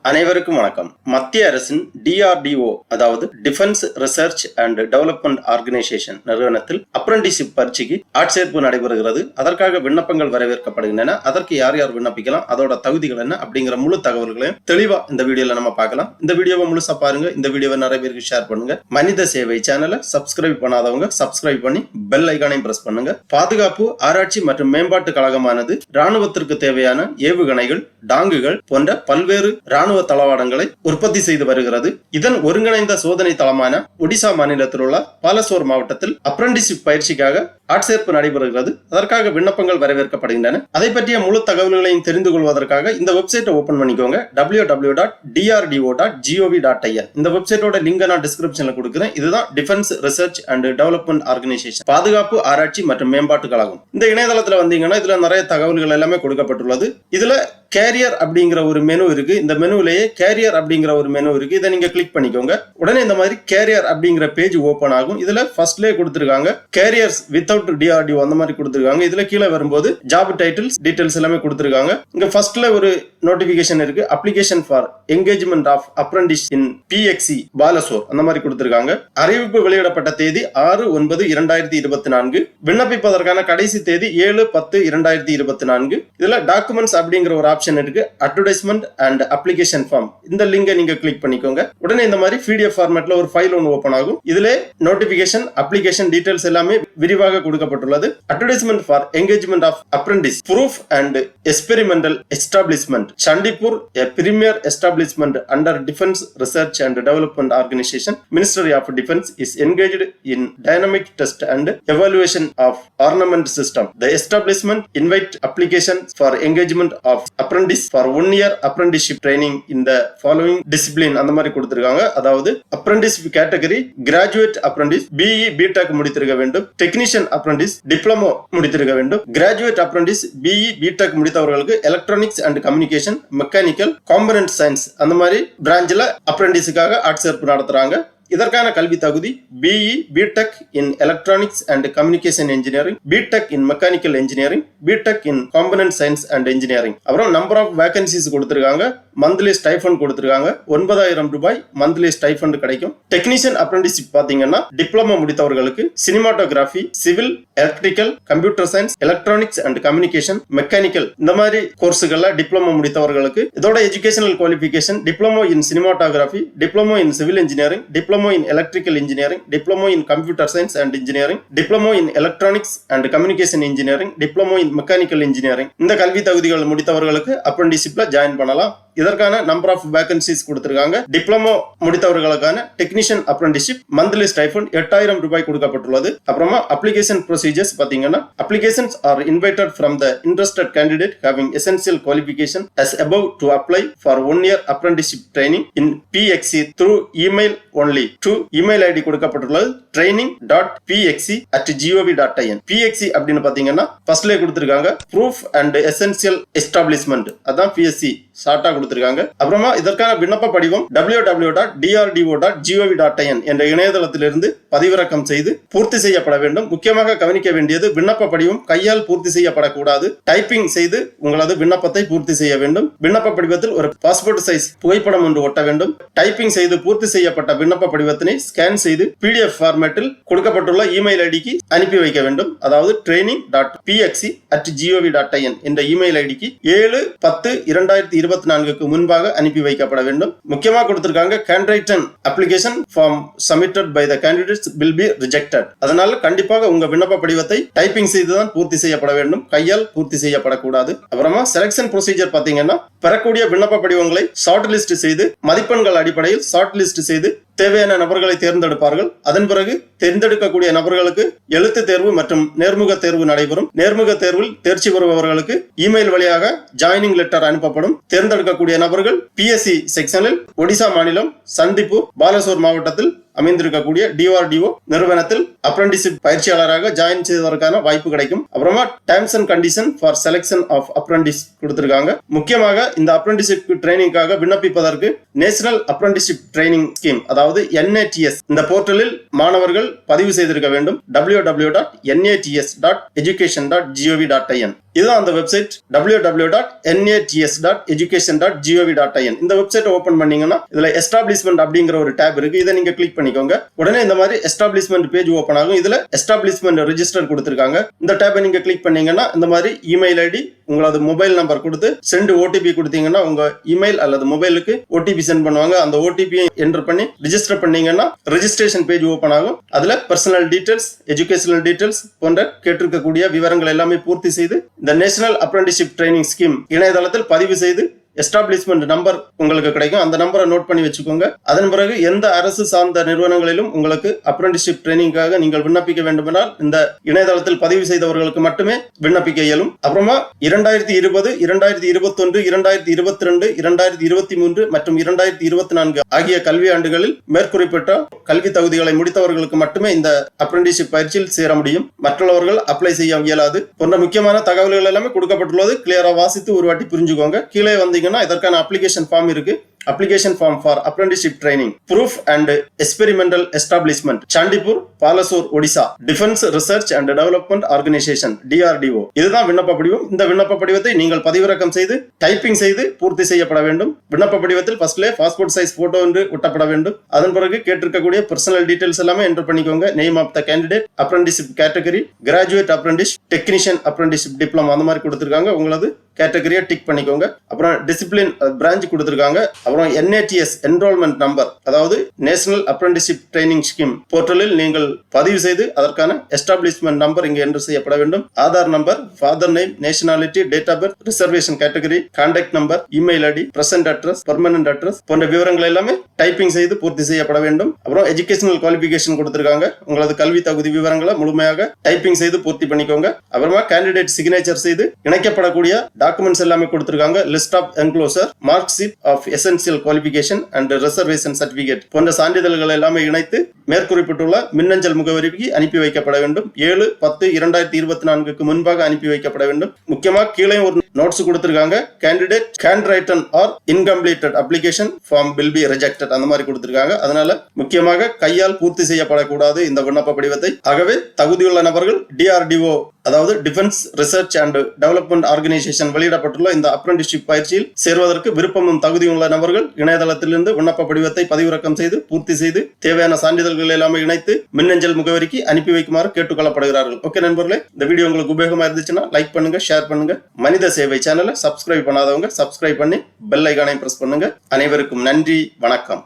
அனைவருக்கும் வணக்கம். மத்திய அரசின் DRDO அதாவது defence research and development organisation நிறுவனத்தில் அப்ரண்டிஸ்ஷிப் பரீட்சைக்கு ஆட்சேர்ப்பு நடைபெறுகிறது. அதற்காக விண்ணப்பங்கள் வரவேற்கப்படுகின்றன. அதற்கு யார் யார் விண்ணப்பிக்கலாம், அதோட தகுதிகள் என்ன அப்படிங்கிற முழு தகவல்களையும் தெளிவா இந்த வீடியோல நம்ம பார்க்கலாம். இந்த வீடியோவை முழுசா பாருங்க. இந்த வீடியோவை நிறைய பேருக்கு ஷேர் பண்ணுங்க. மனித சேவை சேனலை சப்ஸ்கிரைப் பண்ணாதவங்க சப்ஸ்கிரைப் பண்ணி பெல் ஐகானையும் பிரஸ் பண்ணுங்க. பாதுகாப்பு ஆராய்ச்சி மற்றும் மேம்பாட்டு கழகமானது ராணுவத்திற்கு தேவையான ஏவுகணைகள், டாங்குகள் போன்ற பல்வேறு ராணுவ தளவாடங்களை உற்பத்தி செய்து வருகிறது. இதன் ஒருங்கிணைந்த சோதனை தளமான ஒடிசா மாநிலத்தில் உள்ள பாலசோர் மாவட்டத்தில் அப்ரண்டிஸ்ஷிப் பயிற்சிக்காக ஆட்சேர்ப்பு நடைபெறுகிறது. அதற்காக விண்ணப்பங்கள் வரவேற்கப்படுகின்றன. அதை பற்றிய முழு தகவல்களையும் தெரிந்து கொள்வதற்காக இந்த வெப்சைட்டை ஓபன் பண்ணிக்கோங்க. www.drdo.gov.in. இந்த வெப்சைட்டோட லிங்க் நான் டிஸ்கிரிப்ஷன்ல கொடுக்கிறேன். இதுதான் defence research and development organisation, பாதுகாப்பு ஆராய்ச்சி மற்றும் மேம்பாட்டு கழகம். இந்த இணையதளத்துல வந்தீங்கன்னா இதுல நிறைய தகவல்கள் எல்லாமே கொடுக்கப்பட்டுள்ளது. இதுல கேரியர் அப்படிங்கிற ஒரு மெனு இருக்கு. இந்த மெனுவிலேயே கேரியர் அப்படிங்கிற ஒரு மெனு இருக்கு. இதை நீங்க கிளிக் பண்ணிக்கோங்க. உடனே இந்த மாதிரி கேரியர் அப்படிங்கிற பேஜ் ஓபன் ஆகும். இதுல ஃபர்ஸ்ட்லேயே கொடுத்திருக்காங்க கேரியர்ஸ் வித்தவுட் DRDO அந்த மாதிரி கொடுத்திருக்காங்க. இதுல கீழே வரும்போது ஜாப் டைட்டில்ஸ் டீடைல்ஸ் எல்லாமே கொடுத்திருக்காங்க. இங்க ஃபர்ஸ்ட்ல ஒரு நோட்டிபிகேஷன் இருக்கு. Application for engagement of apprentice in PXC Balasore அந்த மாதிரி கொடுத்திருக்காங்க. அறிவிப்பு வெளியிடப்பட்ட தேதி 6/9/2024. விண்ணப்பிப்பதற்கான கடைசி தேதி 7/10/2024. இதுல டாக்குமெண்ட்ஸ் அப்படிங்கிற ஒரு ஆப்ஷன் இருக்கு. அட்வர்டைஸ்மெண்ட் அண்ட் அப்ளிகேஷன் ஃபார்ம், இந்த லிங்கை நீங்க கிளிக் பண்ணிக்கோங்க. உடனே இந்த மாதிரி PDF ஃபார்மேட்ல ஒரு ஃபைல் ஒன்று ஓபன் ஆகும். இதுல நோட்டிபிகேஷன், அப்ளிகேஷன் டீடைல்ஸ் எல்லாமே விரிவாக கொடுக்கப்பட்டுள்ளது. Advertisement for engagement of apprentice proof and experimental establishment Chandipur, a premier establishment under Defense Research and Development Organization, Ministry of Defense is engaged in dynamic test and evaluation of armament system. The establishment invite application for engagement of apprentice for 1 year apprenticeship training in the following discipline அந்த மாதிரி கொடுத்திருக்காங்க. அதாவது apprentice category graduate apprentice, BE BTech முடித்திருக்க வேண்டும், technician apprentice diploma முடித்திருக்க வேண்டும், graduate apprentice BE BTech முடித்தவர்களுக்கு electronics and communication, mechanical, component science அந்த மாதிரி பிரான்ச்ல apprenticeக்காக ஆட்சேர்ப்பு நடத்துறாங்க. இதற்கான கல்வி தகுதி BE BTech in Electronics and Communication Engineering, BTech in Mechanical Engineering, BTech in Component Science and Engineering. அப்புறம் நம்பர் ஆஃப் வேகன்சிஸ் கொடுத்திருக்காங்க. மந்த்லி ஸ்டைஃபண்ட் கொடுத்திருக்காங்க. 9,000 ரூபாய் மந்த்லி ஸ்டைஃபண்ட் கிடைக்கும். டெக்னீஷியன் அப்ரண்டிஸ்ஷிப் பாத்தீங்கன்னா டிப்ளமோ முடித்தவர்களுக்கு cinematography, civil, electrical, computer science, electronics and communication, mechanical இந்த மாதிரி கோர்ஸுகள்ல டிப்ளமோ முடித்தவர்களுக்கு இதோட educational qualification diploma in cinematography, diploma in civil engineering, diploma in electrical engineering, diploma in computer science and engineering, diploma in electronics and communication engineering, diploma in mechanical engineering. இந்த கல்வி தகுதிகள் முடித்தவர்களுக்கு அப்ரண்டிஸ்ஷிப்ல join பண்ணலாம். இதற்கான number of vacancies கொடுத்திருக்காங்க. Diploma முடித்தவர்களுக்கான technician apprenticeship monthly stipend 8,000 ரூபாய் கொடுக்கப்பட்டுள்ளது. அப்புறமா அப்ளிகேஷன் ப்ரொசீஜர்ஸ் பாத்தீங்கன்னா applications are invited from the interested candidate having essential qualification as above to apply for 1 year apprenticeship training in PXC through email only. to email ID கொடுக்கப்பட்டுள்ளது training.pxc@gov.in. PXC அப்படின்னு பாத்தீங்கன்னா ஃபர்ஸ்ட்ல கொடுத்திருக்காங்க proof and essential establishment, அதான் PSC ஷார்ட்டா கொடுத்திருக்காங்க. அப்புறமா இதற்கான விண்ணப்ப படிவம் www.drdo.gov.in என்ற இணையதளத்திலிருந்து பதிவிறக்கம் செய்து பூர்த்தி செய்யப்பட வேண்டும். முக்கியமாக கவனிக்க வேண்டியது, விண்ணப்ப படிவம் கையால் பூர்த்தி செய்யப்படக்கூடாது. டைப்பிங் செய்து உங்களது விண்ணப்பத்தை பூர்த்தி செய்ய வேண்டும். விண்ணப்ப படிவத்தில் ஒரு பாஸ்போர்ட் சைஸ் புகைப்படம் ஒன்று ஒட்ட வேண்டும். டைப்பிங் செய்து பூர்த்தி செய்யப்பட்ட விண்ணப்ப படிவத்தினை ஸ்கேன் செய்து PDF ஃபார்மேட்டில் கொடுக்கப்பட்டுள்ள இமெயில் ஐடிக்கு அனுப்பி வைக்க வேண்டும். அதாவது training.pxc@gov.in என்ற இமெயில் ஐடிக்கு 7/10/2024 முன்பாக அனுப்பி வைக்கப்பட வேண்டும். முக்கியமா கொடுத்திருக்காங்க handwritten application form submitted by the candidates will be rejected. அதனால கண்டிப்பாக உங்க விண்ணப்ப படிவத்தை டைப்பிங் செய்துதான் பூர்த்தி செய்யப்பட வேண்டும். கையால் பூர்த்தி செய்யப்படக்கூடாது. அப்புறமா செலக்ஷன் ப்ரொசீஜர் பாத்தீங்கன்னா பெறக்கூடிய விண்ணப்ப படிவங்களை ஷார்ட் லிஸ்ட் செய்து மதிப்பெண்கள் அடிப்படையில் ஷார்ட் லிஸ்ட் செய்து தேவையான நபர்களை தேர்ந்தெடுப்பார்கள். அதன் பிறகு தேர்ந்தெடுக்கக்கூடிய நபர்களுக்கு எழுத்து தேர்வு மற்றும் நேர்முக தேர்வு நடைபெறும். நேர்முக தேர்வில் தேர்ச்சி பெறுபவர்களுக்கு இமெயில் வழியாக ஜாயினிங் லெட்டர் அனுப்பப்படும். தேர்ந்தெடுக்கக்கூடிய நபர்கள் PSC செக்ஷனில் ஒடிசா மாநிலம் சந்திப்பூர் பாலசோர் மாவட்டத்தில் அமைந்திருக்கக்கூடிய DRDO நிறுவனத்தில் அப்ரண்டிஸ்ஷிப் பயிற்சியாளராக ஜாயின் செய்வதற்கான வாய்ப்பு கிடைக்கும். அப்புறமா terms and condition for selection of apprentice கொடுத்திருக்காங்க. முக்கியமாக இந்த அப்ரண்டிஸ்ஷிப் ட்ரைனிங்காக விண்ணப்பிப்பதற்கு நேஷனல் அப்ரண்டிஸ்ஷிப் ட்ரைனிங் ஸ்கீம் அதாவது NATS இந்த போர்ட்டலில் மாணவர்கள் பதிவு செய்திருக்க வேண்டும். www.nats.education.gov.in இதுதான் அந்த வெப்சைட் www.nats.education.gov.in. இந்த வெப்சைட் ஓபன் பண்ணீங்கன்னா இதுல எஸ்டாப்ளிஷ்மெண்ட் அப்படிங்கிற ஒரு டேப் இருக்கு. இதை நீங்க கிளிக் பண்ணிக்கோங்க. உடனே இந்த மாதிரி எஸ்டாப்ளிஷ்மெண்ட் பேஜ் ஓபன் ஆகும். இதுல எஸ்டாப்ளிஷ்மெண்ட் ரெஜிஸ்டர் கொடுத்திருக்காங்க. இந்த டேப்பை நீங்க கிளிக் பண்ணீங்கன்னா இந்த மாதிரி இமெயில் ஐடி உங்களோட மொபைல் நம்பர் கொடுத்து சென்ட் OTP கொடுத்தீங்கன்னா உங்க இமெயில் அல்லது மொபைலுக்கு OTP சென்ட் பண்ணுவாங்க. அந்த OTP என்டர் பண்ணி ரெஜிஸ்டர் பண்ணீங்கன்னா ரெஜிஸ்ட்ரேஷன் பேஜ் ஓபன் ஆகும். அதுல பர்சனல் டீடைல்ஸ், எஜுகேஷனல் டீடைல்ஸ் போன்ற கேட்டிருக்கக்கூடிய விவரங்கள் எல்லாமே பூர்த்தி செய்து இந்த நேஷனல் அப்ரண்டிஸ்ஷிப் ட்ரைனிங் ஸ்கீம் இணையதளத்தில் பதிவு செய்து எஸ்டாப்ளிஷ்மெண்ட் நம்பர் உங்களுக்கு கிடைக்கும். அந்த நம்பரை நோட் பண்ணி வச்சுக்கோங்க. அதன் பிறகு எந்த அரசு சார்ந்த நிறுவனங்களிலும் உங்களுக்கு அப்ரண்டிஸ்ஷிப் ட்ரைனிங்காக நீங்கள் விண்ணப்பிக்க வேண்டுமென்றால் இந்த இணையதளத்தில் பதிவு செய்தவர்களுக்கு மட்டுமே விண்ணப்பிக்க இயலும். அப்புறமா 2020, 2021, 2022, 2023 மற்றும் 2024 ஆகிய கல்வி ஆண்டுகளில் மேற்குறிப்பிட்ட கல்வி தகுதிகளை முடித்தவர்களுக்கு மட்டுமே இந்த அப்ரண்டிஸ்ஷிப் பயிற்சியில் சேர முடியும். மற்றவர்கள் அப்ளை செய்ய இயலாது போன்ற முக்கியமான தகவல்கள் எல்லாமே கொடுக்கப்பட்டுள்ளது. கிளியரா வாசித்து ஒரு வாட்டி புரிஞ்சுக்கோங்க. கீழே இதற்கான அப்ளிகேஷன் ஃபார்ம் இருக்கு. Application form for apprenticeship training, proof and experimental establishment, Chandipur, Palasur, Odisha, Defense Research and Development Organization, DRDO. இதுதான் விண்ணப்ப படிவம். இந்த விண்ணப்ப படிவத்தை நீங்கள் பதிவிறக்கம் செய்து டைப்பிங் செய்து பூர்த்தி செய்யப்பட வேண்டும். விண்ணப்ப படிவத்தில் ஃபர்ஸ்ட்ல பாஸ்போர்ட் சைஸ் போட்டோ என்று ஒட்டப்பட வேண்டும். அதன் பிறகு கேட்டிருக்கக்கூடிய பர்சனல் டீடைல்ஸ் எல்லாமே என்டர் பண்ணிக்கோங்க. Name of the candidate, apprenticeship category, graduate apprentice, technician apprenticeship diploma அந்த மாதிரி கொடுத்திருக்காங்க. உங்களது கேட்டகரியை டிக் பண்ணிக்கோங்க. அப்புறம் டிசிப்ளின் பிரான்ச் கொடுத்திருக்காங்க. அப்புறம் NATS என்ரோல்மெண்ட் நம்பர் அதாவது நேஷனல் அப்ரண்டிஸ்ஷிப் ட்ரைனிங் ஸ்கீம் போர்ட்டலில் நீங்கள் பதிவு செய்து அதற்கான எஸ்டாப்ளிஷ்மெண்ட் நம்பர் இங்கு என்டர் செய்யப்பட வேண்டும். Aadhaar number, father name, nationality, date of birth, reservation category, contact number, email ID, present address, permanent address போன்ற விவரங்கள் எல்லாமே டைப்பிங் செய்து பூர்த்தி செய்யப்பட வேண்டும். அப்புறம் எஜுகேஷனல் குவாலிஃபிகேஷன் கொடுத்திருக்காங்க. உங்களது கல்வி தகுதி விவரங்களை முழுமையாக டைப்பிங் செய்து பூர்த்தி பண்ணிக்கோங்க. அப்புறமா கேண்டிடேட் சிக்னேச்சர் செய்து இணைக்கப்படக்கூடிய டாக்குமெண்ட்ஸ் எல்லாமே கொடுத்திருக்காங்க. List of enclosure, mark sheet of essential qualification and reservation certificate போன்ற சான்றிதழ்கள் எல்லாமே இணைத்து மேற்குறிப்பிட்டுள்ள மின்னஞ்சல் முகவரிக்கு அனுப்பி வைக்கப்பட வேண்டும். 7/10/2024 முன்பாக அனுப்பி வைக்கப்பட வேண்டும். முக்கியமா கீழே ஒரு நோட்ஸ் கொடுத்திருக்காங்க. Candidate hand written or incompleted application form will be rejected அந்த மாதிரி கொடுத்திருக்காங்க. அதனால முக்கியமாக கையால் பூர்த்தி செய்யப்படக்கூடாது இந்த விண்ணப்ப படிவத்தை. ஆகவே தகுதியுள்ள நபர்கள் DRDO அதாவது defence research and development organisation வெளியிடப்பட்டுள்ள இந்த அப்ரண்டிஸ்ஷிப் பயிற்சியில் சேர்வதற்கு விருப்பமும் தகுதியுள்ள நபர்கள் இணையதளத்திலிருந்து விண்ணப்ப படிவத்தை பதிவிறக்கம் செய்து பூர்த்தி செய்து தேவையான சான்றிதழ்கள் எல்லாமே இணைத்து மின்னஞ்சல் முகவரிக்கு அனுப்பி வைக்குமாறு கேட்டுக்கொள்ளப்படுகிறார்கள். ஓகே நண்பர்களே, இந்த வீடியோ உங்களுக்கு உபயோகமா இருந்துச்சுன்னா லைக் பண்ணுங்க, ஷேர் பண்ணுங்க. மனித சேவை சேனலை சப்ஸ்கிரைப் பண்ணாதவங்க சப்ஸ்கிரைப் பண்ணி பெல் ஐகானை பிரஸ் பண்ணுங்க. அனைவருக்கும் நன்றி, வணக்கம்.